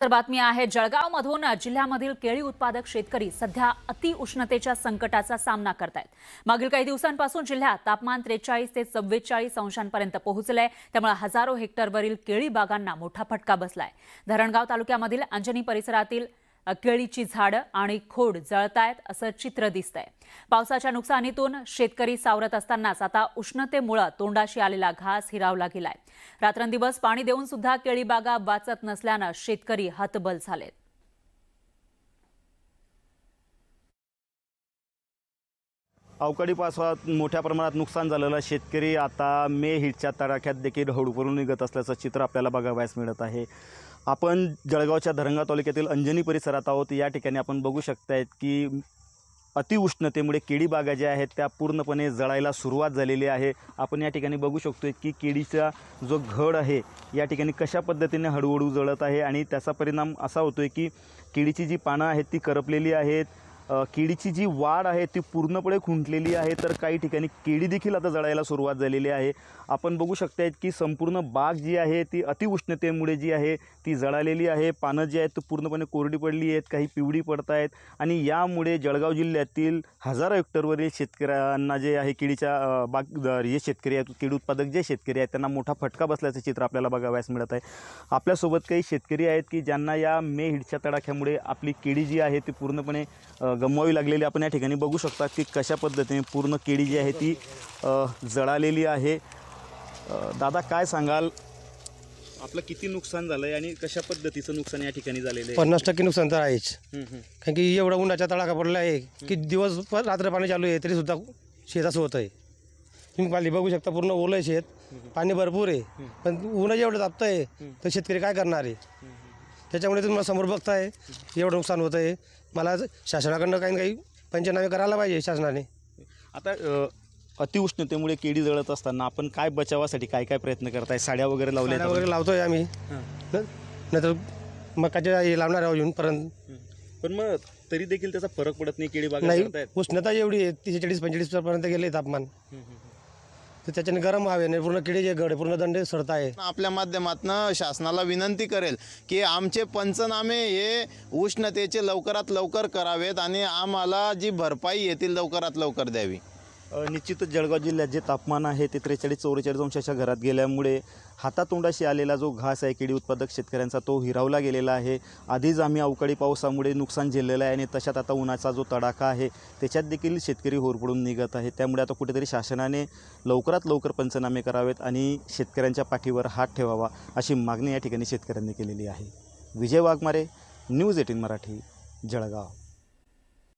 तर बातमी आहे जळगावमधून जिल्ह्यामधील केळी उत्पादक शेतकरी सध्या अति उष्णतेच्या संकटाचा सामना करतायत। मागील काही दिवसांपासून जिल्ह्यात तापमान 43 ते 44 अंशांपर्यंत पोहोचलंय। त्यामुळे हजारो हेक्टरवरील केळी बागांना मोठा फटका बसलाय। धरणगाव तालुक्यामधील अंजनी परिसरातील केळीची झाडं आणि खोड जळतायत असं चित्र दिसतंय। पावसाच्या नुकसानीतून शेतकरी सावरत असतानाच आता उष्णतेमुळे तोंडाशी आलेला घास हिरावला गेलाय। रात्रंदिवस पाणी देऊन सुद्धा केळी बागा वाचत नसल्यानं शेतकरी हतबल झालेत। अवकाळी पावसात मोठ्या प्रमाणात नुकसान झालेला शेतकरी आता मे हिटच्या तडाख्यात देखील हळूहळू निघत असल्याचं चित्र आपल्याला बघावयास मिळत आहे। आपण जळगावच्या धरणगाव तालुक्यातील अंजनी परिसरात आहोत। या ठिकाणी आपण बघू शकतायत की अतिउष्णतेमुळे केळी बागा ज्या आहेत त्या पूर्णपणे जळायला सुरुवात झालेली आहे। आपण या ठिकाणी बघू शकतोय की केळीचा जो घड आहे या ठिकाणी कशा पद्धतीने हळूहळू जळत आहे आणि त्याचा परिणाम असा होतोय की केळीची जी पानं आहेत ती करपलेली आहेत, केळीची जी वाढ आहे ती पूर्णपणे खुंटलेली आहे, तर काही ठिकाणी केळी देखील आता जळायला सुरुवात झालेली आहे। आपण बघू शकतायत की संपूर्ण बाग जी आहे ती अतिउष्णतेमुळे जी आहे ती जळालेली आहे। पानं जी आहेत ती पूर्णपणे कोरडी पडली आहेत, काही पिवळी पडत आहेत आणि यामुळे जळगाव जिल्ह्यातील हजारो हेक्टरवरील शेतकऱ्यांना जे आहे केळीच्या बाग जे शेतकरी आहेत, केळी उत्पादक जे शेतकरी आहेत त्यांना मोठा फटका बसल्याचं चित्र आपल्याला बघावयास मिळत आहे। आपल्यासोबत काही शेतकरी आहेत की ज्यांना या मे हिटच्या तडाख्यामुळे आपली केळी जी आहे ती पूर्णपणे गमवावी लागलेली। आपण या ठिकाणी बघू शकता की कशा पद्धतीने पूर्ण केळी जी आहे ती जळालेली आहे। दादा काय सांगाल, आपलं किती नुकसान झालंय आणि कशा पद्धतीचं नुकसान या ठिकाणी झालेलं आहे? 50% नुकसान तर आहेच, कारण की एवढा उन्हाचा तडाखा पडला आहे की दिवस रात्र पाणी चालू आहे तरी सुद्धा शेत असं होत आहे। तुम्ही खाली बघू शकता पूर्ण ओलं आहे शेत, पाणी भरपूर आहे, पण ऊन एवढं तापतं आहे तर शेतकरी काय करणार आहे? त्याच्यामुळे तुम्हाला समोर बघताय एवढं नुकसान होतं आहे। मला शासनाकडनं काही काही पंचनामे करायला पाहिजे शासनाने। आता अतिउष्णतेमुळे केळी जळत असताना आपण काय बचावासाठी काय काय प्रयत्न करताय? साड्या वगैरे लावल्या साड्या वगैरे लावतोय आम्ही, नाहीतर मकाच्या हे लावणार आहोत येऊनपर्यंत, पण मग तरी देखील त्याचा फरक पडत नाही केळी बागा नाही करतायत? उष्णता एवढी आहे 43-45 पर्यंत गेले तापमान, तर त्याच्याने गरम हवेने पूर्ण किडीचे गड पूर्ण दंडे सरत आहे। आपल्या माध्यमातून शासनाला विनंती करेल की आमचे पंचनामे हे उष्णतेचे लवकरात लवकर करावेत आणि आम्हाला जी भरपाई येतील लवकरात लवकर द्यावी। निश्चितच जळगाव जिल्ह्यात जे तापमान आहे ते 43-44 अंशाच्या घरात गेल्यामुळे हातातोंडाशी आलेला जो घास आहे केळी उत्पादक शेतकऱ्यांचा तो हिरावला गेलेला आहे। आधीच आम्ही अवकाळी पावसामुळे नुकसान झेललेलं आहे आणि तशात आता उन्हाचा जो तडाखा आहे त्याच्यात देखील शेतकरी होरपळून निघत आहे। त्यामुळे आता कुठेतरी शासनाने लवकरात लवकर पंचनामे करावेत आणि शेतकऱ्यांच्या पाठीवर हात ठेवावा अशी मागणी या ठिकाणी शेतकऱ्यांनी केलेली आहे। विजय वाघमारे, न्यूज 18 मराठी, जळगाव।